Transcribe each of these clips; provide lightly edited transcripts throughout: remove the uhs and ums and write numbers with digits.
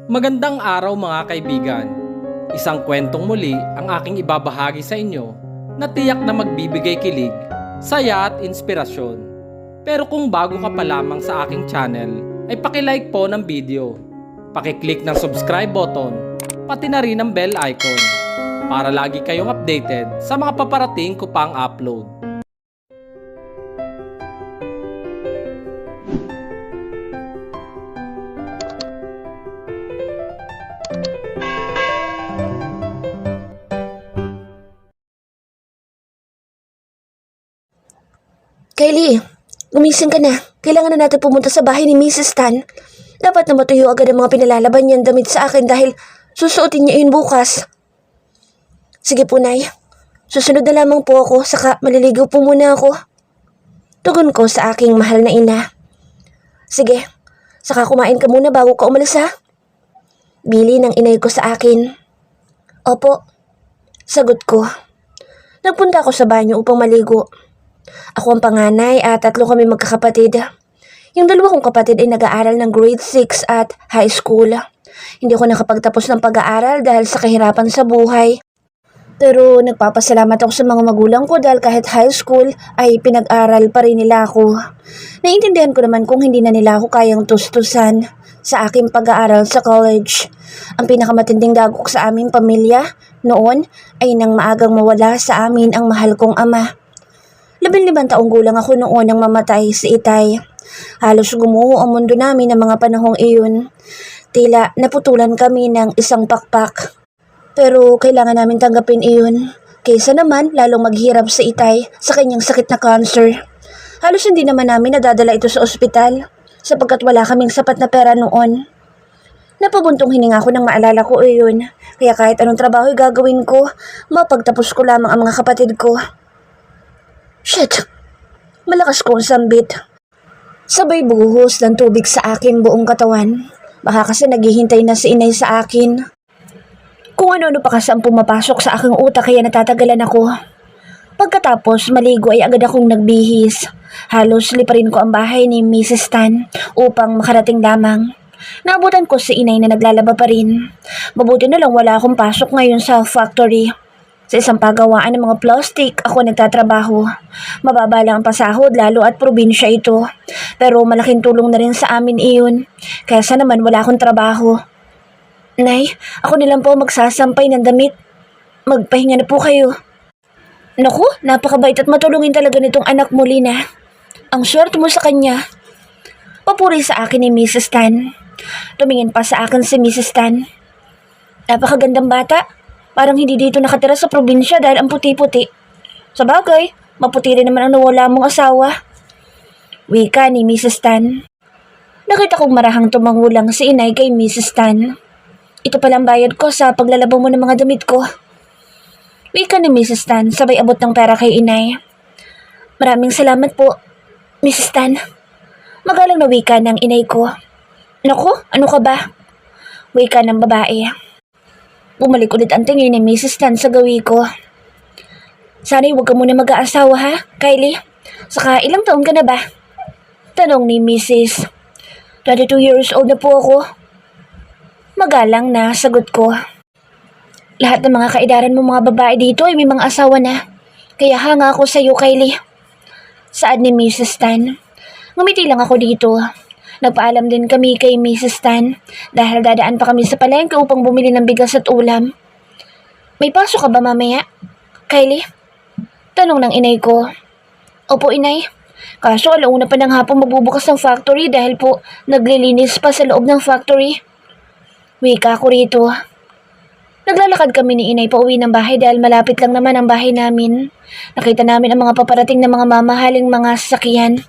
Magandang araw mga kaibigan. Isang kwentong muli ang aking ibabahagi sa inyo na tiyak na magbibigay kilig, saya at inspirasyon. Pero kung bago ka pa lamang sa aking channel, ay pakilike po ng video. Pakiclick ng subscribe button, pati na rin ang bell icon para lagi kayong updated sa mga paparating ko pang upload. Kylie, gumising ka na. Kailangan na natin pumunta sa bahay ni Mrs. Tan. Dapat na matuyo agad ang mga pinalalaban niyang damit sa akin dahil susuotin niya yun bukas. Sige po, Nay. Susunod na lamang po ako, saka maliligaw po muna ako. Tugon ko sa aking mahal na ina. Sige, saka kumain ka muna bago ka umalis ha. Bili ng inay ko sa akin. Opo, sagot ko. Nagpunta ako sa banyo upang maligo. Ako ang panganay at 3 kami magkakapatid. Yung 2 kong kapatid ay nag-aaral ng grade 6 at high school. Hindi ako nakapagtapos ng pag-aaral dahil sa kahirapan sa buhay. Pero nagpapasalamat ako sa mga magulang ko dahil kahit high school ay pinag-aral pa rin nila ako. Naiintindihan ko naman kung hindi na nila ako kayang tustusan sa aking pag-aaral sa college. Ang pinakamatinding dagok sa aming pamilya noon ay nang maagang mawala sa amin ang mahal kong ama. 15 taong gulang ako noon nang mamatay si Itay. Halos gumuho ang mundo namin ng mga panahong iyon. Tila naputulan kami ng isang pakpak. Pero kailangan namin tanggapin iyon. Kaysa naman lalong maghirap si Itay sa kanyang sakit na cancer. Halos hindi naman namin nadadala ito sa ospital sapagkat wala kaming sapat na pera noon. Napabuntong hininga ko nang maalala ko iyon. Kaya kahit anong trabaho gagawin ko, mapagtapos ko lamang ang mga kapatid ko. Shit! Malakas kong sambit. Sabay buhos ng tubig sa akin buong katawan. Baka kasi naghihintay na si inay sa akin. Kung ano-ano pa kasi ang pumapasok sa aking utak kaya natatagalan ako. Pagkatapos maligo ay agad akong nagbihis. Halos liparin ko ang bahay ni Mrs. Tan upang makarating lamang. Naabutan ko si inay na naglalaba pa rin. Mabuti na lang wala akong pasok ngayon sa factory. Sa isang pagawaan ng mga plastic, ako nagtatrabaho. Mababa lang ang pasahod lalo at probinsya ito. Pero malaking tulong na rin sa amin iyon. Kaya naman wala akong trabaho. Nay, ako nilang po magsasampay ng damit. Magpahinga na po kayo. Naku, napakabait at matulungin talaga nitong anak mo, Lina. Ang swerte mo sa kanya. Papuri sa akin ni Mrs. Tan. Tumingin pa sa akin si Mrs. Tan. Napakagandang bata. Parang hindi dito nakatira sa probinsya dahil ang puti-puti. Sa bagay, maputi rin naman ang nawala mong asawa. Wika ni Mrs. Tan. Nakita kong marahang tumangulang si inay kay Mrs. Tan. Ito palang bayad ko sa paglalaba mo ng mga damit ko. Wika ni Mrs. Tan sabay abot ng pera kay inay. Maraming salamat po, Mrs. Tan. Magalang na wika ng inay ko. Naku, ano ka ba? Wika ng babae. Bumalik ulit ang tingin ni Mrs. Tan sa gawi ko. Sana'y huwag ka muna mag-aasawa ha, Kylie? Saka ilang taon ka na ba? Tanong ni Mrs. 22 years old na po ako. Magalang na, sagot ko. Lahat ng mga kaedaran mo mga babae dito ay may mga asawa na. Kaya hanga ako sa iyo, Kylie. Saad ni Mrs. Tan. Ngumiti lang ako dito. Nagpaalam din kami kay Mrs. Tan dahil dadaan pa kami sa palengke upang bumili ng bigas at ulam. May pasok ka ba mamaya, Kylie? Tanong ng inay ko. Opo, inay. Kaso alauna pa ng hapon magbubukas ng factory dahil po naglilinis pa sa loob ng factory. Wika ko rito. Naglalakad kami ni inay pauwi ng bahay dahil malapit lang naman ang bahay namin. Nakita namin ang mga paparating na mga mamahaling mga sasakyan.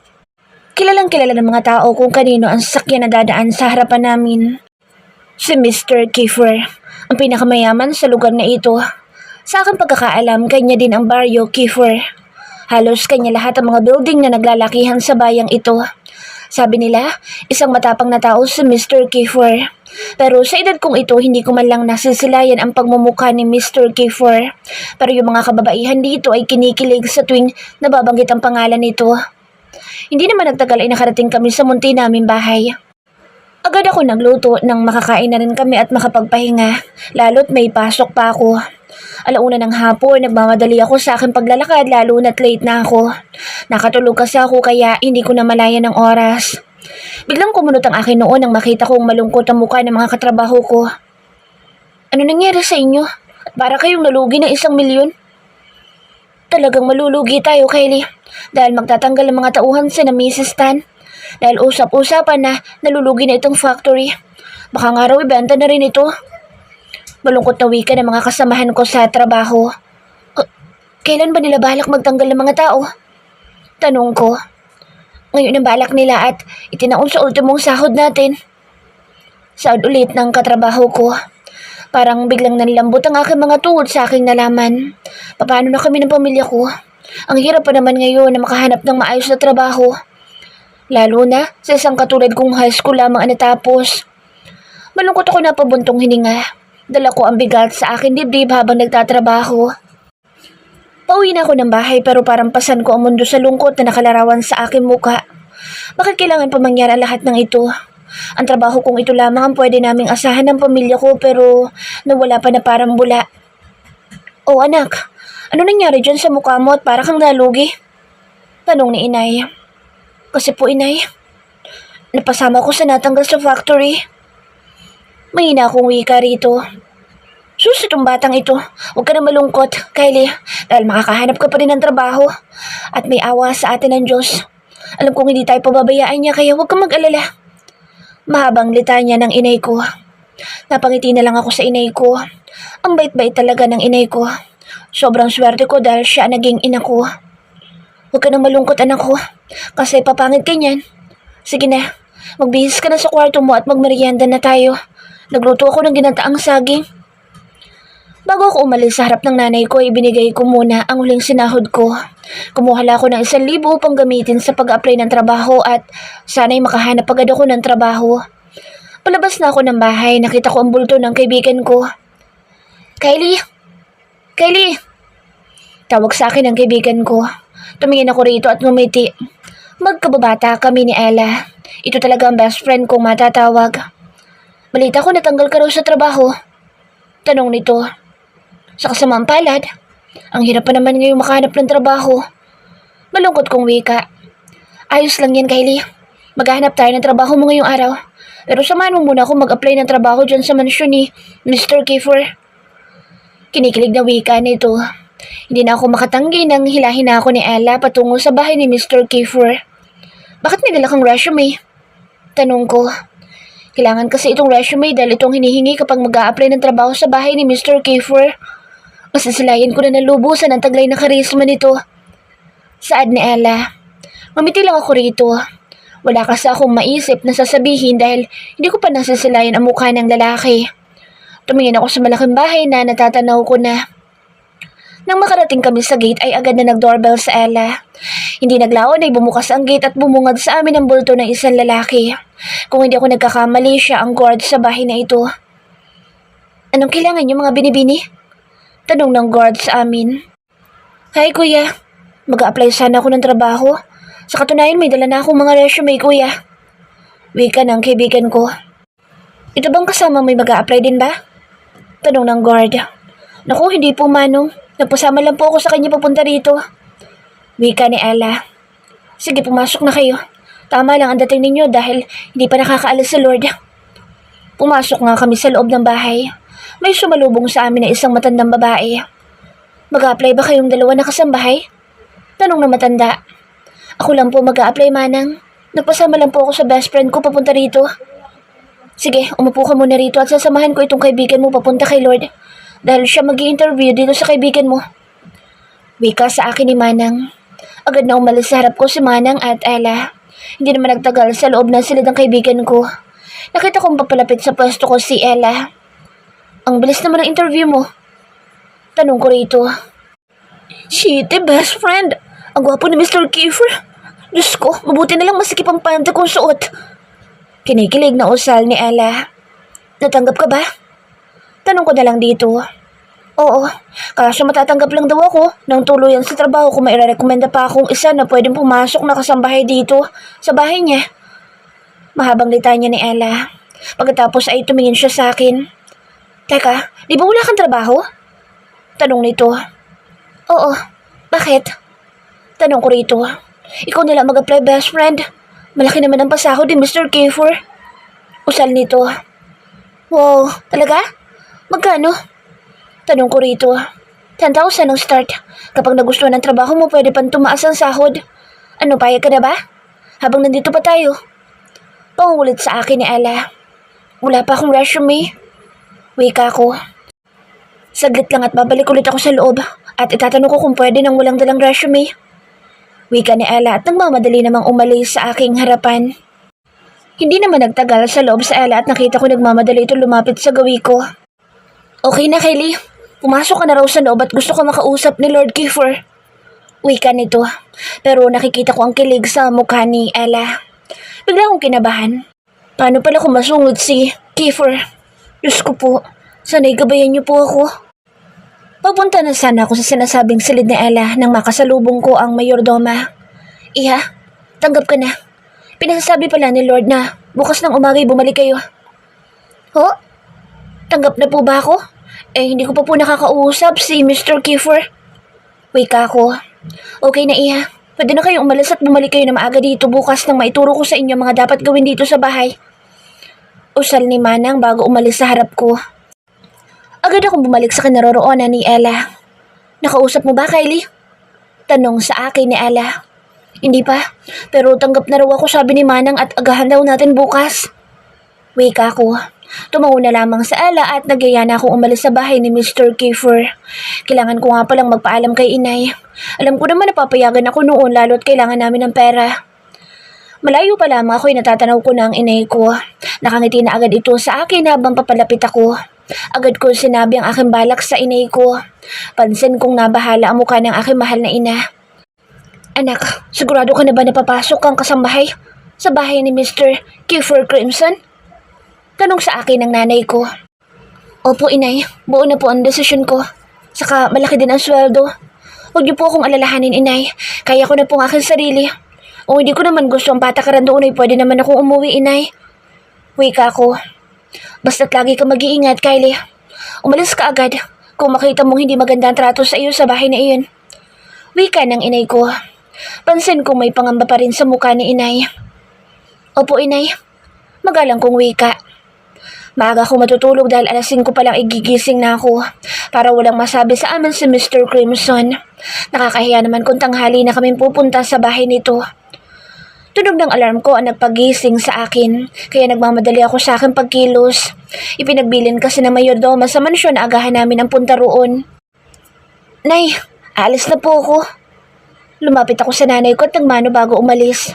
Kilalang kilala ng mga tao kung kanino ang sasakyan na dadaan sa harapan namin. Si Mr. Kiefer, ang pinakamayaman sa lugar na ito. Sa aking pagkakaalam, kanya din ang baryo Kiefer. Halos kanya lahat ang mga building na naglalakihan sa bayang ito. Sabi nila, isang matapang na tao si Mr. Kiefer. Pero sa edad kong ito, hindi ko man lang nasisilayan ang pagmumukha ni Mr. Kiefer. Pero yung mga kababaihan dito ay kinikilig sa tuwing nababanggit ang pangalan nito. Hindi naman nagtagal ay nakarating kami sa munti naming bahay. Agad ako nagluto nang makakain na rin kami at makapagpahinga, lalo't may pasok pa ako. Alauna ng hapon, nagmamadali ako sa aking paglalakad lalo na't late na ako. Nakatulog kasi ako kaya hindi ko na malayan ng oras. Biglang kumunot ang akin noon nang makita kong malungkot ang mukha ng mga katrabaho ko. Ano nangyari sa inyo? At para kayong nalugi ng 1,000,000? Talagang malulugi tayo, Kylie. Dahil magtatanggal ang mga tauhan sa na Mrs. Tan. Dahil usap-usapan na nalulugi na itong factory. Baka nga raw ibenta na rin ito. Malungkot na wika ng mga kasamahan ko sa trabaho. Kailan ba nila balak magtanggal ng mga tao? Tanong ko. Ngayon ang balak nila at itinaon sa ultimong sahod natin. Sahod ulit ng katrabaho ko. Parang biglang nanlambot ang aking mga tuhod sa aking nalaman. Paano na kami ng pamilya ko? Ang hirap pa naman ngayon na makahanap ng maayos na trabaho. Lalo na sa isang katulad kong high school lamang ang natapos. Malungkot ako na pabuntong hininga. Dala ko ang bigat sa aking dibdib habang nagtatrabaho. Pauwi na ako ng bahay pero parang pasan ko ang mundo sa lungkot na nakalarawan sa aking mukha. Bakit kailangan pa mangyari ang lahat ng ito? Ang trabaho kong ito lamang ang pwede naming asahan ng pamilya ko pero nawala pa na parang bula. Oh anak, ano nangyari dyan sa mukha mo at para kang nalugi? Tanong ni inay. Kasi po inay, napasama ko sa natanggal sa factory. Mahina akong wika rito. Sus, itong batang ito. Huwag ka na malungkot, Kylie, dahil makakahanap ka pa rin ng trabaho. At may awa sa atin ng Diyos. Alam kong hindi tayo pababayaan niya kaya huwag kang mag-alala. Mahabang litanya ng inay ko. Napangiti na lang ako sa inay ko. Ang bait-bait talaga ng inay ko. Sobrang swerte ko dahil siya naging ina ko. Huwag ka nang malungkot anak ko, kasi papangit ka niyan. Sige na, magbihis ka na sa kwarto mo at magmerienda na tayo. Nagluto ako ng ginataang saging. Bago ako umalis sa harap ng nanay ko, ibinigay ko muna ang huling sinahod ko. Kumuha lang ako ng 1,000 upang gamitin sa pag-apply ng trabaho at sana'y makahanap agad ako ng trabaho. Palabas na ako ng bahay, nakita ko ang bulto ng kaibigan ko. Kylie! Kylie! Tawag sa akin ang kaibigan ko. Tumingin ako rito at ngumiti. Magkababata kami ni Ella. Ito talaga ang best friend kong matatawag. Balita ko natanggal ka raw sa trabaho. Tanong nito. Sa kasamang palad, ang hirap pa naman ngayong makahanap ng trabaho. Malungkot kong wika. Ayos lang yan, Kylie. Maghahanap tayo ng trabaho mo ngayong araw. Pero samahan mo muna ako mag-apply ng trabaho dyan sa mansyon ni Mr. Kiefer. Kinikilig na wika nito. Hindi na ako makatanggi nang hilahin na ako ni Ella patungo sa bahay ni Mr. Kiefer. Bakit may dala kang resume? Tanong ko. Kailangan kasi itong resume dahil itong hinihingi kapag mag-a-apply ng trabaho sa bahay ni Mr. Kiefer. Masasilayan ko na nalubusan ang taglay na karisma nito. Saad ni Ella. Mamiti lang ako rito. Wala kasi akong maisip na sasabihin dahil hindi ko pa nasasilayan ang mukha ng lalaki. Tumingin ako sa malaking bahay na natatanaw ko na. Nang makarating kami sa gate ay agad na nag-doorbell sa Ella. Hindi naglaon ay bumukas ang gate at bumungad sa amin ang bulto ng isang lalaki. Kung hindi ako nagkakamali, siya ang guard sa bahay na ito. Anong kailangan niyo mga binibini? Tanong ng guard sa amin. Hi kuya, mag-a-apply sana ako ng trabaho. Sa katunayan may dala na akong mga resume kuya. Wika ng kaibigan ko. Ito bang kasama may mag-a-apply din ba? Tanong ng guard. Naku, hindi po manong. Nagpasama lang po ako sa kanya papunta rito. Wika ni Ella. Sige, pumasok na kayo. Tama lang ang dating ninyo dahil hindi pa nakakaalis si Lord. Pumasok nga kami sa loob ng bahay. May sumalubong sa amin na isang matandang babae. Mag-a-apply ba kayong dalawa na kasambahay? Tanong na matanda. Ako lang po mag-a-apply manang. Nagpasama lang po ako sa best friend ko papunta rito. Sige, umupo ka muna rito at sasamahan ko itong kaibigan mo papunta kay Lord. Dahil siya mag-i-interview dito sa kaibigan mo. Wika sa akin ni Manang. Agad na umalis sa harap ko si Manang at Ella. Hindi naman nagtagal sa loob na silid ang kaibigan ko. Nakita kong papalapit sa pwesto ko si Ella. Ang bilis naman ng interview mo. Tanong ko rito. Shit, best friend. Ang gwapo ni Mr. Kiefer. Diyos ko, mabuti na lang masikip ang panta kong suot. Kinikilig na usal ni Ella. Natanggap ka ba? Tanong ko na lang dito. Oo, kaso matatanggap lang daw ako ng tuluyan sa trabaho kung may rekomenda pa akong isa na pwedeng pumasok na kasambahay dito sa bahay niya. Mahabang litanya ni Ella. Pagkatapos ay tumingin siya sa akin. Teka, di ba wala kang trabaho? Tanong nito. Oo, bakit? Tanong ko rito. Ikaw nila mag-apply, best friend. Malaki naman ang pasahod ni Mr. Kiefer. Usal nito. Wow, talaga? Magkano? Tanong ko rito. 10,000 ang start. Kapag nagustuhan ng trabaho mo, pwede pang tumaas ang sahod. Ano, payag ka na ba? Habang nandito pa tayo. Pangungulit sa akin ni Ella. Wala pa akong resume. Wika ko. Saglit lang at babalik ulit ako sa loob at itatanong ko kung pwede nang walang dalang resume. Wika ni Ella at nagmamadali namang umalis sa aking harapan. Hindi naman nagtagal sa loob sa Ella at nakita ko nagmamadali ito lumapit sa gawi ko. Okay na, Kylie. Pumasok ka na raw sa loob at gusto ko makausap ni Lord Kiefer. Wika nito, pero nakikita ko ang kilig sa mukha ni Ella. Bigla akong kinabahan. Paano pala kung masungod si Kiefer? Diyos ko po, sana'y gabayan niyo po ako. Papunta na sana ako sa sinasabing silid ni Ella nang makasalubong ko ang mayordoma. Iha, tanggap ka na. Pinasasabi pala ni Lord na bukas ng umaga'y bumalik kayo. Ho? Tanggap na po ba ako? Hindi ko pa po nakakausap si Mr. Kiefer. Wika ko. Okay na, Iha. Pwede na kayong umalis at bumalik kayo na maaga dito bukas nang maituro ko sa inyo mga dapat gawin dito sa bahay. Usal ni Manang bago umalis sa harap ko. Agad akong bumalik sa kinaroroonan ni Ella. Nakausap mo ba, Kylie? Tanong sa akin ni Ella. Hindi pa, pero tanggap na raw ako sabi ni Manang at agahan daw natin bukas. Wika ko. Tumango na lamang sa Ella at nagyaya na akong umalis sa bahay ni Mr. Kiefer. Kailangan ko nga palang magpaalam kay inay. Alam ko naman napapayagan ako noon lalo't kailangan namin ng pera. Malayo pa lamang ako'y natatanaw ko na ang inay ko. Nakangiti na agad ito sa akin habang papalapit ako. Agad ko sinabi ang aking balak sa inay ko. Pansin kong nabahala ang mukha ng aking mahal na ina. Anak, sigurado ka na ba napapasok kang kasambahay sa bahay ni Mr. Kiefer Crimson? Tanong sa akin ng nanay ko. Opo, inay. Buo na po ang desisyon ko. Saka malaki din ang sweldo. Huwag niyo po akong alalahanin, inay. Kaya ko na po ang aking sarili. O hindi ko naman gusto ang patakaran doon ay pwede naman akong umuwi, inay. Wika ko. Basta't lagi ka mag-iingat, Kylie. Umalis ka agad kung makita mong hindi maganda ang trato sa iyo sa bahay na iyon. Wika ng inay ko. Pansin kong may pangamba pa rin sa mukha ni inay. Opo, inay. Magalang kong wika. Maaga ako matutulog dahil alas 5 pa lang igigising na ako para walang masabi sa amin si Mr. Crimson. Nakakahiya naman kung tanghali na kaming pupunta sa bahay nito. Tunog ng alarm ko ang nagpagising sa akin, kaya nagmamadali ako sa aking pagkilos. Ipinagbilin kasi na mayordoma sa mansyon na agahan namin ang punta roon. Nay, alis na po ako. Lumapit ako sa nanay ko at nagmano bago umalis.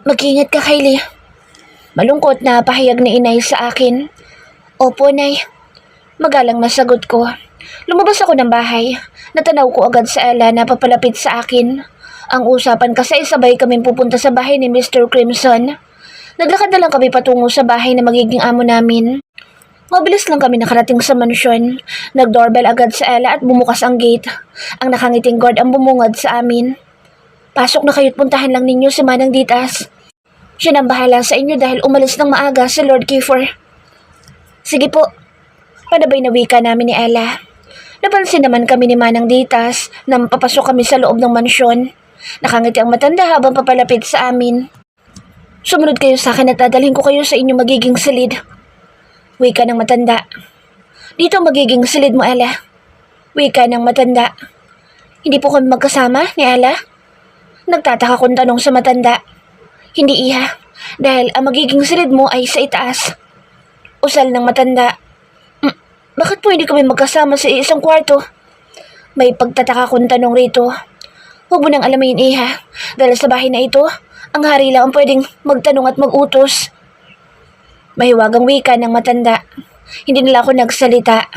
Mag-ingat ka, Kylie. Malungkot na pahayag ni inay sa akin. Opo, Nay. Magalang na sagot ko. Lumabas ako ng bahay. Natanaw ko agad sa Ella na papalapit sa akin. Ang usapan kasi sabay kaming pupunta sa bahay ni Mr. Crimson. Naglakad na lang kami patungo sa bahay na magiging amo namin. Mabilis lang kami nakarating sa mansyon. Nag-doorbell agad sa Ella at bumukas ang gate. Ang nakangiting guard ang bumungad sa amin. Pasok na kayo't puntahan lang ninyo si Manang Ditas. Siya nang bahala sa inyo dahil umalis ng maaga si Lord Kiefer. Sige po. Panabay na wika namin ni Ella. Napansin naman kami ni Manang Ditas na papasok kami sa loob ng mansyon. Nakangiti ang matanda habang papalapit sa amin. Sumunod kayo sa akin at dadalhin ko kayo sa inyong magiging silid. Wika ng matanda. Dito magiging silid mo, Ella. Wika ng matanda. Hindi po kami magkasama ni Ella? Nagtataka kong tanong sa matanda. Hindi, iha. Dahil ang magiging silid mo ay sa itaas. Usal ng matanda. Bakit po hindi kami magkasama sa isang kwarto? May pagtataka kong tanong rito. Huwag mo nang alamin, iha. Dahil sa bahay na ito, ang hari lang ang pwedeng magtanong at magutos. Mahiwagang wika ng matanda. Hindi nila ako nagsalita.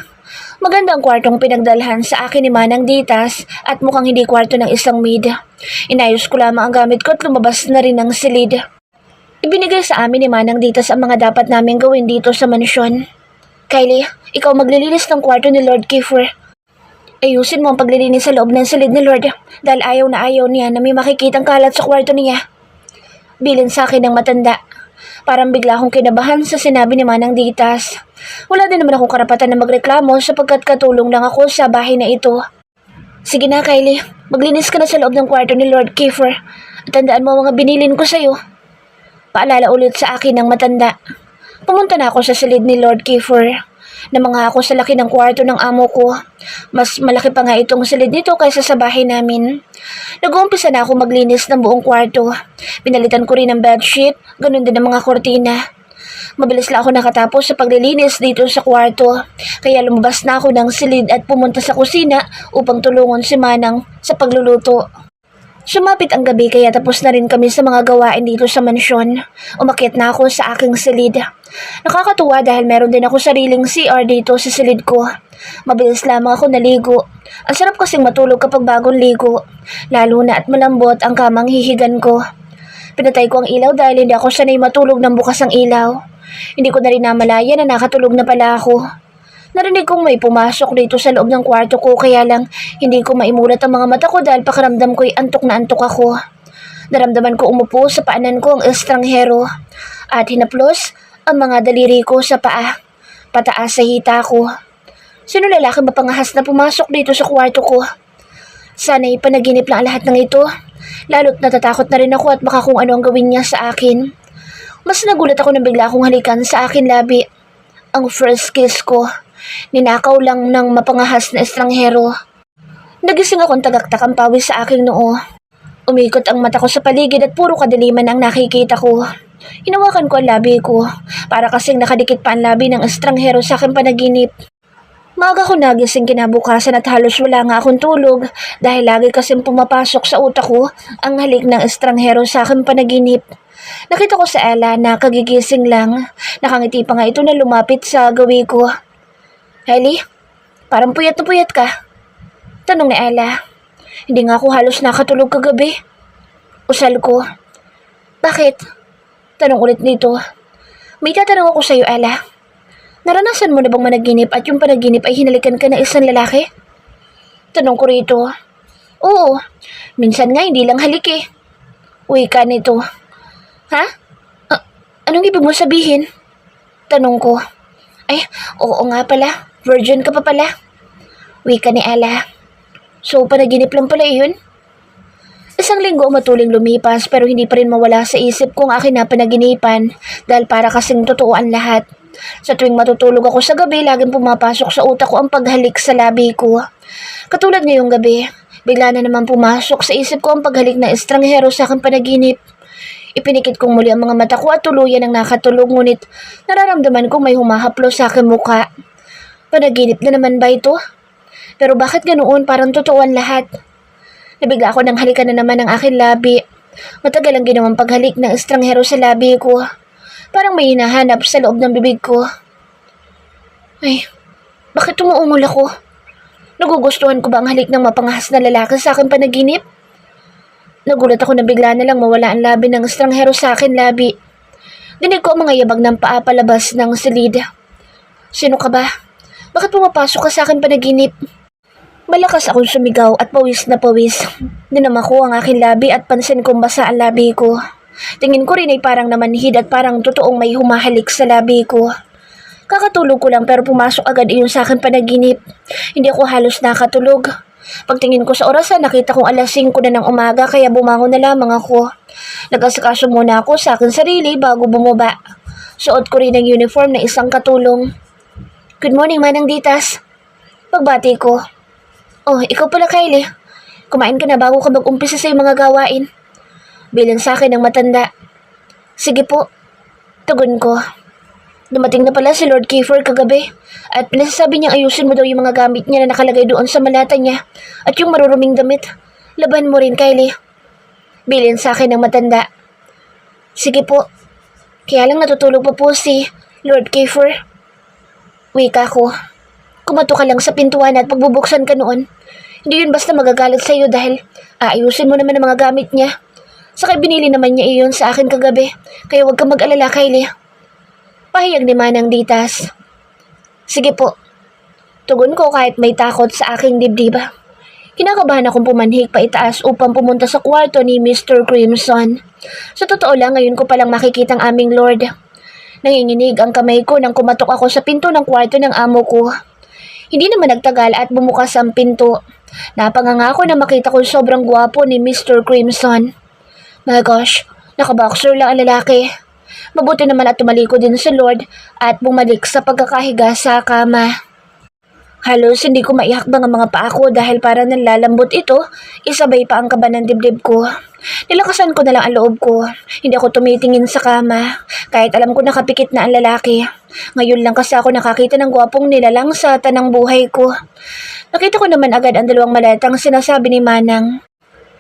Maganda ang kwartong pinagdalhan sa akin ni Manang Ditas at mukhang hindi kwarto ng isang maid. Inayos ko lamang ang gamit ko at lumabas na rin ang silid. Ibinigay sa amin ni Manang Ditas ang mga dapat namin gawin dito sa mansyon. Kylie, ikaw maglilinis ng kwarto ni Lord Kiefer. Ayusin mo ang paglilinis sa loob ng silid ni Lord dahil ayaw na ayaw niya na may makikitang kalat sa kwarto niya. Bilin sa akin ng matanda. Parang bigla akong kinabahan sa sinabi ni Manang Ditas. Wala din naman akong karapatan na magreklamo sapagkat katulong lang ako sa bahay na ito. Sige na, Kylie. Maglinis ka na sa loob ng kwarto ni Lord Kiefer. At tandaan mo ang mga binilin ko sa'yo. Paalala ulit sa akin ng matanda. Pumunta na ako sa silid ni Lord Kiefer. Namangha ako sa laki ng kwarto ng amo ko. Mas malaki pa nga itong silid nito kaysa sa bahay namin. Nag-uumpisa na ako maglinis ng buong kwarto. Pinalitan ko rin ang bedsheet, ganun din ang mga kortina. Mabilis lang ako nakatapos sa paglilinis dito sa kwarto. Kaya lumabas na ako ng silid at pumunta sa kusina upang tulungan si Manang sa pagluluto. Sumapit ang gabi kaya tapos na rin kami sa mga gawain dito sa mansyon. Umakyat na ako sa aking silid. Nakakatuwa dahil meron din ako sariling CR dito sa silid ko. Mabilis lamang ako naligo. Ang sarap kasing matulog kapag bagong ligo. Lalo na at malambot ang kamang hihigan ko. Pinatay ko ang ilaw dahil hindi ako sanay matulog ng bukas ang ilaw. Hindi ko na rin namalaya na nakatulog na pala ako. Narinig kong may pumasok dito sa loob ng kwarto ko kaya lang hindi ko maimulat ang mga mata ko dahil pakiramdam ko'y antok na antok ako. Naramdaman ko umupo sa paanan ko ang estranghero at hinaplos ang mga daliri ko sa paa, pataas sa hita ko. Sino lalaki mapangahas na pumasok dito sa kwarto ko? Sana'y panaginip lang ang lahat ng ito. Lalo't natatakot na rin ako at baka kung ano ang gawin niya sa akin. Mas nagulat ako nang bigla akong halikan sa akin labi. Ang first kiss ko. Ninakaw lang ng mapangahas na estranghero. Nagising akong tagaktak ang pawis sa aking noo. Umikot ang mata ko sa paligid at puro kadiliman ang nakikita ko. Hinawakan ko ang labi ko. Para kasing nakadikit pa ang labi ng estranghero sa aking panaginip. Maaga ko nagising kinabukasan at halos wala nga akong tulog dahil lagi kasing pumapasok sa utak ko ang halik ng estranghero sa aking panaginip. Nakita ko sa Ella na kagigising lang. Nakangiti pa nga ito na lumapit sa gawi ko. Ellie, parang puyat na puyat ka. Tanong ni Ella. Hindi nga ako halos nakatulog kagabi. Usal ko. Bakit? Tanong ulit nito. May tatanong ako sa'yo, Ella. Naranasan mo na bang managinip at yung panaginip ay hinalikan ka ng isang lalaki? Tanong ko rito. Oo, minsan nga hindi lang halik eh. Uy ka nito. Ha? Anong ibig mo sabihin? Tanong ko. Ay, oo nga pala. Virgin ka pa pala. Wika ni Ella. So, panaginip lang pala yun? Isang linggo matuling lumipas pero hindi pa rin mawala sa isip kong akin na panaginipan dahil para kasing totoo ang lahat. Sa tuwing matutulog ako sa gabi, laging pumapasok sa utak ko ang paghalik sa labi ko. Katulad ngayong gabi, bigla na naman pumasok sa isip ko ang paghalik na estranghero sa aking panaginip. Ipinikit kong muli ang mga mata ko at tuluyan ang nakatulog ngunit nararamdaman kong may humahaplo sa aking mukha. Panaginip na naman ba ito? Pero bakit ganoon parang totoo ang lahat? Nabigla ako nang halikan na naman ang aking labi. Matagal ang ginawang paghalik ng estranghero sa labi ko. Parang may hinahanap sa loob ng bibig ko. Ay, bakit umuungol ako? Nagugustuhan ko ba ang halik ng mapangahas na lalaki sa aking panaginip? Nagulat ako na bigla na lang mawala ang labi ng estranghero sa akin labi. Dinig ko ang mga yabag ng paa palabas ng silid. Sino ka ba? Bakit pumapasok ka sa akin panaginip? Malakas akong sumigaw at pawis na pawis. Dinama ko ang aking labi at pansin kong basa ang labi ko. Tingin ko rin ay parang namanhid at parang totoong may humahalik sa labi ko. Kakatulog ko lang pero pumasok agad iyon sa akin panaginip. Hindi ako halos nakatulog. Pagtingin ko sa orasan, nakita kong alas 5 na ng umaga kaya bumangon na lamang ako. Nag-asikaso muna ako sa aking sarili bago bumaba. Suot ko rin ang uniform na isang katulong. Good morning, Manang Ditas. Pagbati ko. Oh, ikaw pala, Kylie. Kumain ka na bago ka mag-umpisa sa mga gawain. Bilang sa akin ng matanda. Sige po. Tugon ko. Dumating na pala si Lord Kiefer kagabi at pinasasabi niyang ayusin mo daw yung mga gamit niya na nakalagay doon sa malata niya at yung maruruming damit. Laban mo rin, Kylie. Bilin sa akin ng matanda. Sige po. Kaya lang natutulog pa po si Lord Kiefer. Wika ko. Kumato ka lang sa pintuan at pagbubuksan ka noon. Hindi yun basta magagalit sa iyo dahil aayusin mo naman ang mga gamit niya. Saka binili naman niya iyon sa akin kagabi. Kaya huwag ka mag-alala, Kylie. Pahayag ni Manang Ditas. Sige po. Tugon ko kahit may takot sa aking dibdiba. Kinakabahan akong pumanhik pa itaas upang pumunta sa kwarto ni Mr. Crimson. Sa totoo lang, ngayon ko palang makikita ang aming Lord. Nanginginig ang kamay ko nang kumatok ako sa pinto ng kwarto ng amo ko. Hindi naman nagtagal at bumukas ang pinto. Napangangako na makita ko sobrang gwapo ni Mr. Crimson. My gosh, nakaboxer lang ang lalaki. Mabuti naman at tumaliko din si Lord at bumalik sa pagkakahiga sa kama. Halos hindi ko maihakbang ang mga paa ko dahil para nanlalambot ito, isabay pa ang kaba ng dibdib ko. Nilakasan ko na lang ang loob ko. Hindi ako tumitingin sa kama, kahit alam ko nakapikit na ang lalaki. Ngayon lang kasi ako nakakita ng gwapong nilalang sa tanang buhay ko. Nakita ko naman agad ang dalawang malatang sinasabi ni Manang.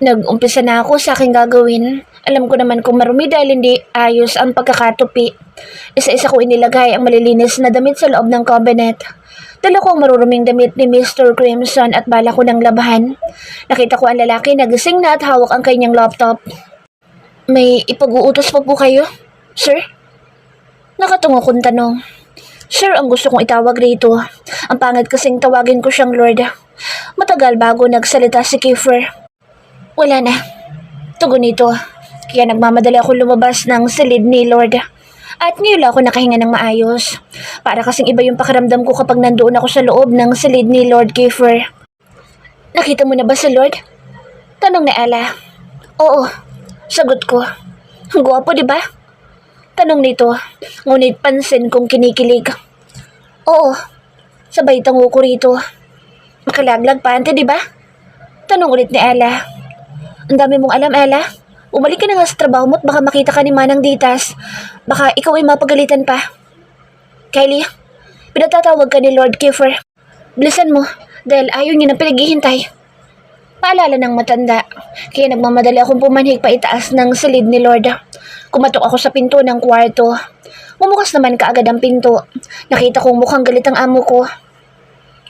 Nag-umpisa na ako sa aking gagawin. Alam ko naman kung marumi dahil hindi ayos ang pagkakatupi. Isa-isa ko inilagay ang malilinis na damit sa loob ng cabinet. Dala ko ang maruruming damit ni Mr. Crimson at bala ko ng labahan. Nakita ko ang lalaki nagising na at hawak ang kanyang laptop. May ipag-uutos pa po kayo, sir? Nakatungo kong tanong. Sir, ang gusto kong itawag rito. Ang pangit kasing tawagin ko siyang Lord. Matagal bago nagsalita si Kiefer. Wala na. Tugon nito. Kaya nagmamadali ako lumabas ng silid ni Lord. At ngayon lang ako nakahinga ng maayos. Para kasing iba yung pakiramdam ko kapag nandoon ako sa loob ng silid ni Lord Kiefer. Nakita mo na ba si Lord? Tanong ni Ella. Oo, sagot ko. Ang gwapo, di ba? Tanong nito, ngunit pansin kong kinikilig. Oo, sabay tango ko rito. Makalaglag pa, ante, di ba? Tanong ulit ni Ella. Ang dami mong alam, Ella. Umalik ka na nga sa trabaho mo at baka makita ka ni Manang Ditas. Baka ikaw ay mapagalitan pa. Kylie, pinatatawag ka ni Lord Kiefer. Bilisan mo, dahil ayaw niya na pinaghihintay. Paalala ng matanda, kaya nagmamadali akong pumanhig pa itaas ng silid ni Lord. Kumatok ako sa pinto ng kwarto. Bumukas naman kaagad ang pinto. Nakita kong mukhang galit ang amo ko.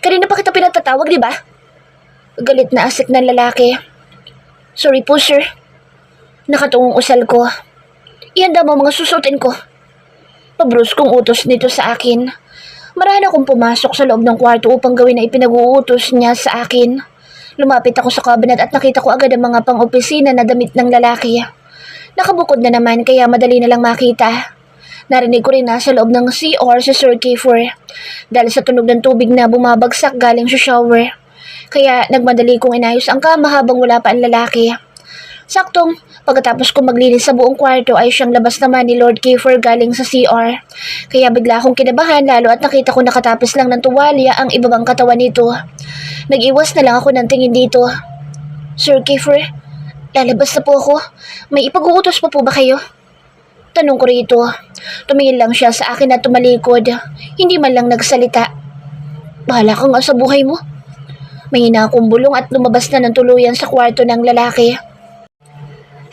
Kanina pa kita pinatatawag, di ba? Galit na asik ng lalaki. Sorry po, sir. Nakatungong usal ko. Ihanda mo mga susutin ko. Pabruskong utos nito sa akin. Marahan akong pumasok sa loob ng kwarto upang gawin na ipinag-uutos niya sa akin. Lumapit ako sa cabinet at nakita ko agad ang mga pang-opisina na damit ng lalaki. Nakabukod na naman kaya madali na lang makita. Narinig ko rin na sa loob ng CR si Sir Kiefer dahil sa tunog ng tubig na bumabagsak galing sa shower. Kaya nagmadali kong inayos ang kama habang wala pa ang lalaki. Saktong, pagkatapos ko maglinis sa buong kwarto ay siyang labas naman ni Lord Kiefer galing sa CR. Kaya bigla akong kinabahan lalo at nakita ko nakatapos lang ng tuwalya ang ibabang katawan nito. Nag-iwas na lang ako ng tingin dito. Sir Kiefer, lalabas na po ako. May ipag-uutos pa po ba kayo? Tanong ko rito. Tumingin lang siya sa akin at tumalikod. Hindi man lang nagsalita. Bahala ka nga sa buhay mo. May hina akong bulong at lumabas na ng tuluyan sa kwarto ng lalaki.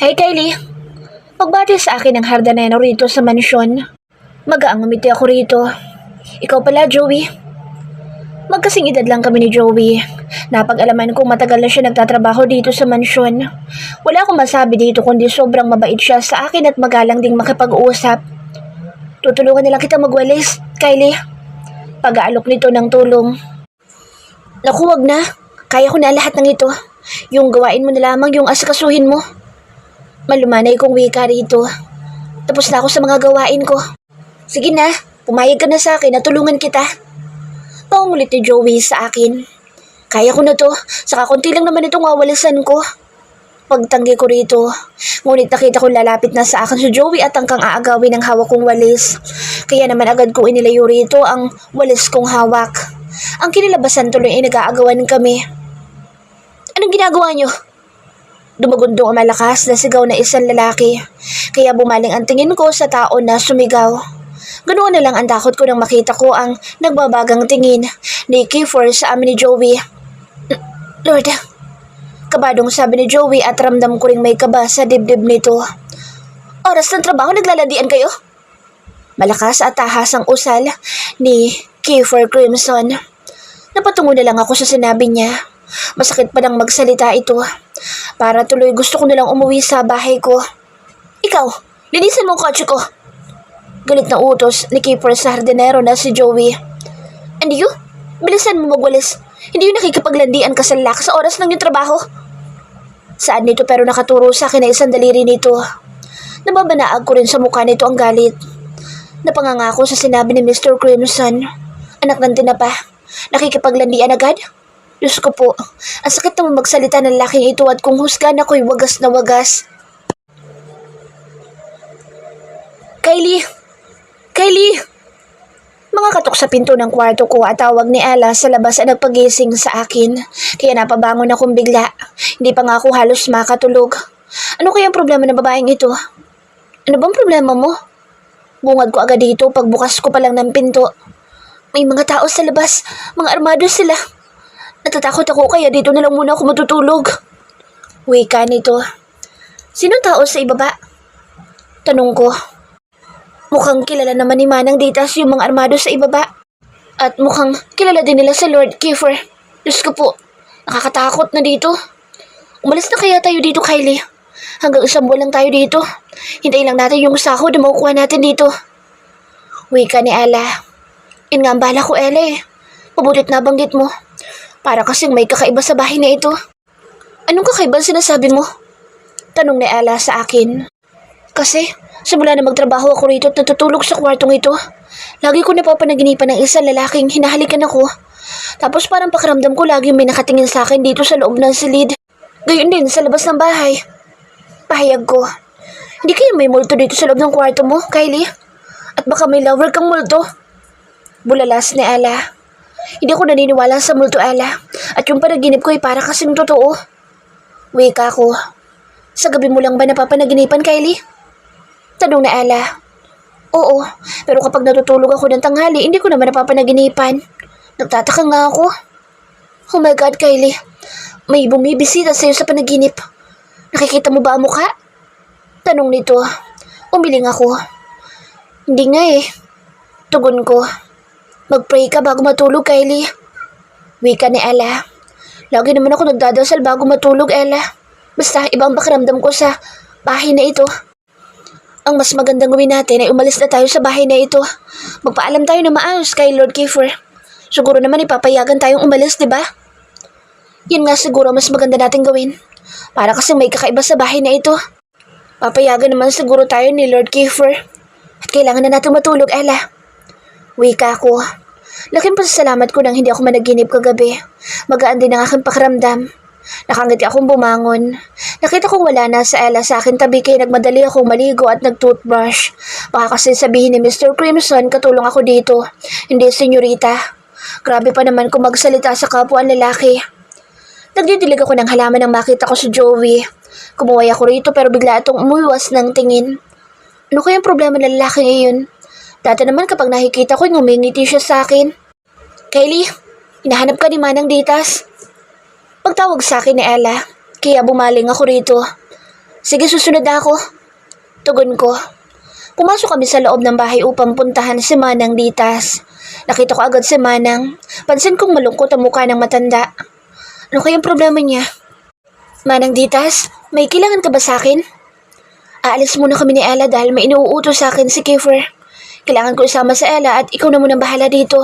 Hey Kylie, pagbati sa akin ng hardanero rito sa mansyon. Magaang umiti ako rito. Ikaw pala, Joey. Magkasing edad lang kami ni Joey. Napag-alaman kong matagal na siya nagtatrabaho dito sa mansyon. Wala akong masabi dito kundi sobrang mabait siya sa akin at magalang ding makipag-uusap. Tutulungan na lang kita magwalis, Kylie. Pag-aalok nito ng tulong. Naku, wag na. Kaya ko na lahat ng ito. Yung gawain mo na lamang yung asikasuhin mo. Malumanay kong wika rito. Tapos na ako sa mga gawain ko. Sige na, pumayag ka na sa akin at tulungan kita. Pangungulit ni Joey sa akin. Kaya ko na to, saka konti lang naman itong wawalisan ko. Pagtanggi ko rito, ngunit nakita ko lalapit na sa akin si Joey at angkang aagawin ng hawak kong walis. Kaya naman agad ko inilayo rito ang walis kong hawak. Ang kinilabasan tuloy ay nag-aagawan kami. Anong ginagawa niyo? Dumagundong ang malakas na sigaw na isang lalaki, kaya bumaling ang tingin ko sa tao na sumigaw. Ganoon na lang ang takot ko nang makita ko ang nagbabagang tingin ni Kiefer sa amin ni Joey. Lord, kabadong sabi ni Joey at ramdam ko ring may kaba sa dibdib nito. Oras ng trabaho, naglalandian kayo? Malakas at tahas ang usal ni Kiefer Crimson. Napatungo na lang ako sa sinabi niya. Masakit pa nang magsalita ito. Para tuloy gusto ko nalang umuwi sa bahay ko. Ikaw, linisan mo ang kotse ko. Galit na utos ni Kiefer sa hardinero na si Joey. And you? Bilisan mo magwalis. Hindi yung nakikipaglandian ka sa lakas sa oras ng yung trabaho. Saan nito pero nakaturo sa akin na isang daliri nito. Nababanaag ko rin sa mukha nito ang galit. Napangangako sa sinabi ni Mr. Crimson. Anak ng tinapa, nakikipaglandian agad? Diyos ko po, ang sakit naman magsalita ng laking ito at kung husgan ako'y wagas na wagas. Kylie! Kylie! Mga katok sa pinto ng kwarto ko at tawag ni Ella sa labas ay nagpagising sa akin. Kaya napabangon akong bigla. Hindi pa nga ako halos makatulog. Ano kaya ang problema ng babaeng ito? Ano bang problema mo? Bungad ko agad dito pagbukas ko pa lang ng pinto. May mga tao sa labas. Mga armado sila. Natatakot ako kaya dito na lang muna ako matutulog. Wika nito. Sinong tao sa ibaba? Tanong ko. Mukhang kilala naman ni Manang Ditas yung mga armado sa ibaba. At mukhang kilala din nila sa Lord Kiefer. Diyos ko po, nakakatakot na dito. Umalis na kaya tayo dito, Kylie. Hanggang isang buwan lang tayo dito. Hintayin lang natin yung sahod na makukuha natin dito. Wika ni Ella. Yun nga ang bala ko, Ella eh. Mabutit na banggit mo. Para kasing may kakaiba sa bahay na ito. Anong kakaiba sinasabi mo? Tanong ni Ella sa akin. Kasi, simula na magtrabaho ako rito at natutulog sa kwartong ito. Lagi ko napapanaginipan ng isang lalaking hinahalikan ako. Tapos parang pakiramdam ko lagi may nakatingin sa akin dito sa loob ng silid. Gayon din sa labas ng bahay. Pahayag ko. Hindi kaya may multo dito sa loob ng kwarto mo, Kylie? At baka may lover kang multo? Bulalas ni Ella. Hindi ako naniniwala sa multo, Ella. At yung panaginip ko ay para kasing totoo. Wika ko. Sa gabi mo lang ba napapanaginipan, Kylie? Tanong na Ella. Oo, pero kapag natutulog ako ng tanghali, hindi ko naman napapanaginipan. Nagtataka nga ako. Oh my God, Kylie. May bumibisita sa'yo sa panaginip. Nakikita mo ba ang mukha? Tanong nito. Umiling ako. Hindi nga eh. Tugon ko. Mag-pray ka bago matulog, Kylie. Wika ni Ella. Lagi naman ako nagdadasal bago matulog, Ella. Basta ibang pakiramdam ko sa bahay na ito. Ang mas magandang gawin natin ay umalis na tayo sa bahay na ito. Magpaalam tayo na maayos kay Lord Kiefer. Siguro naman ipapayagan tayong umalis, di ba? Yun nga siguro mas maganda natin gawin. Para kasi may kakaiba sa bahay na ito. Papayagan naman siguro tayo ni Lord Kiefer. At kailangan na natin matulog, Ella. Wika ko. Laking pasasalamat ko nang hindi ako managinip kagabi. Magaan din ang aking pakiramdam. Nakangiti akong bumangon. Nakita kong wala na sa Ella sa akin tabi kaya nagmadali akong maligo at nag-toothbrush. Baka kasi sabihin ni Mr. Crimson katulong ako dito. Hindi, senyorita. Grabe pa naman kung magsalita sa kapwa lalaki. Nagdidilig ako ng halaman nang makita ko si Joey. Kumuway ako rito pero bigla itong umuwas ng tingin. Ano kayang problema ng lalaking iyon? Dati naman kapag nakikita ko, ngumingiti siya sa akin. Kylie, hinahanap ka ni Manang Ditas? Pagtawag sa akin ni Ella, kaya bumaling ako rito. Sige, susunod na ako. Tugon ko. Pumasok kami sa loob ng bahay upang puntahan si Manang Ditas. Nakita ko agad si Manang. Pansin kong malungkot ang mukha ng matanda. Ano kayang problema niya? Manang Ditas, may kailangan ka ba sa akin? Aalis muna kami ni Ella dahil may inuutos sa akin si Kiefer. Kailangan ko isama sa Ella at ikaw na munang bahala dito.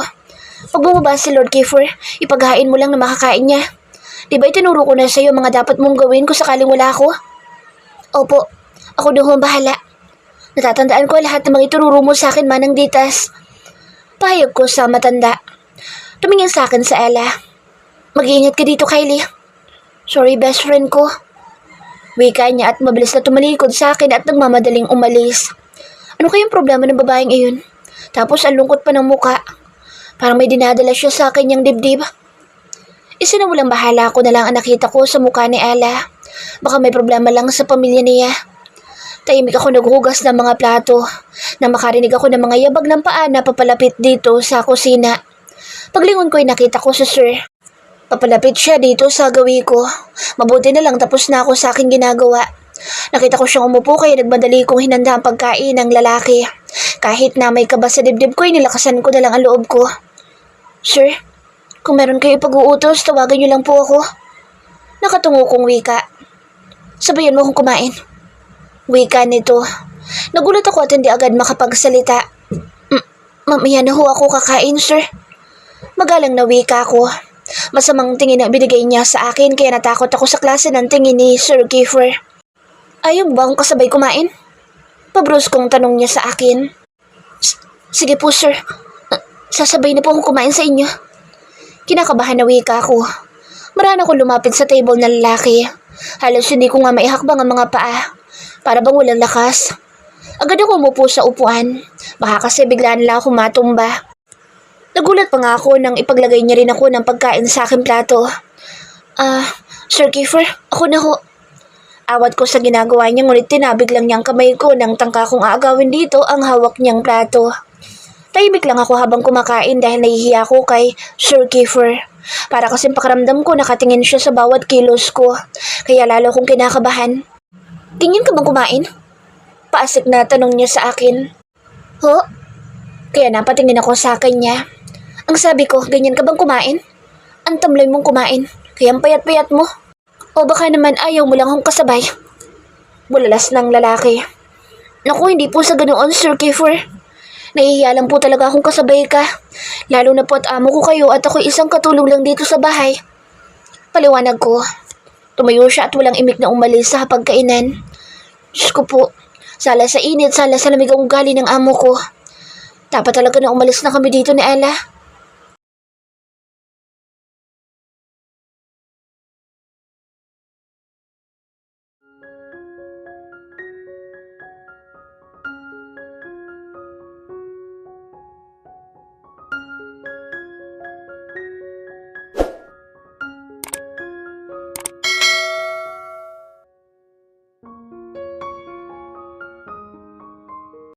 Pag bumaba si Lord Kiefer, ipaghain mo lang na makakain niya. Di ba itinuro ko na sa'yo mga dapat mong gawin kung sakaling wala ako? Opo, ako na ang bahala. Natatandaan ko lahat ng mga itururo mo sa akin, Manang Ditas. Pahayag ko sa matanda. Tumingin sa akin sa Ella. Mag-iingat ka dito, Kylie. Sorry, best friend ko. Wika niya at mabilis na tumalikod sa akin at nagmamadaling umalis. Ano kayang problema ng babaeng iyon? Tapos ang lungkot pa ng muka. Parang may dinadala siya sa akin niyang dibdib. Isinamulang bahala ko na lang ang nakita ko sa mukha ni Ella. Baka may problema lang sa pamilya niya. Tahimik ako naghugas ng mga plato. Nang makarinig ako ng mga yabag ng paa na papalapit dito sa kusina. Paglingon ko ay nakita ko si Sir. Papalapit siya dito sa gawi ko. Mabuti na lang tapos na ako sa aking ginagawa. Nakita ko siyang umupo kaya nagmadali kong hinanda ang pagkain ng lalaki. Kahit na may kaba sa dibdib ko, nilakasan ko na lang ang loob ko. Sir, kung meron kayo pag-uutos, tawagan niyo lang po ako. Nakatungo kong wika. Sabayan mo akong kumain. Wika nito. Nagulat ako at hindi agad makapagsalita. Mamaya na ho ako kakain, sir. Magalang na wika ko. Masamang tingin na binigay niya sa akin kaya natakot ako sa klase ng tingin ni Sir Kiefer. Ayaw ba akong kasabay kumain? Pabruskong tanong niya sa akin. Sige po, sir. Sasabay na po akong kumain sa inyo. Kinakabahan na wika ako. Marana akong lumapit sa table na lalaki. Halos hindi ko nga maihakbang ang mga paa. Para bang walang lakas. Agad ako umupo sa upuan. Baka kasi biglaan lang ako matumba. Nagulat pa nga ako nang ipaglagay niya rin ako ng pagkain sa aking plato. Sir Kiefer, ako na ho. Awat ko sa ginagawa niya, ngunit tinabig lang niyang kamay ko nang tangka kong aagawin dito ang hawak niyang plato. Tahimik lang ako habang kumakain dahil nahihiya ko kay Sir Kiefer. Para kasing pakaramdam ko nakatingin siya sa bawat kilos ko. Kaya lalo kong kinakabahan. Ganyan ka bang kumain? Paasik na tanong niya sa akin. Ho? Kaya napatingin ako sa kanya. Ang sabi ko, ganyan ka bang kumain? Ang tamlay mong kumain. Kaya ang payat-payat mo. O baka naman ayaw mo lang akong kasabay. Bulalas ng lalaki. Naku, hindi po sa ganoon, Sir Kiefer. Nahihiya lang po talaga akong kasabay ka. Lalo na po at amo ko kayo at ako'y isang katulong lang dito sa bahay. Paliwanag ko. Tumayo siya at walang imik na umalis sa hapagkainan. Diyos ko po, sala sa init, sala sa lamig ang ugali ng amo ko. Dapat talaga na umalis na kami dito ni Ella.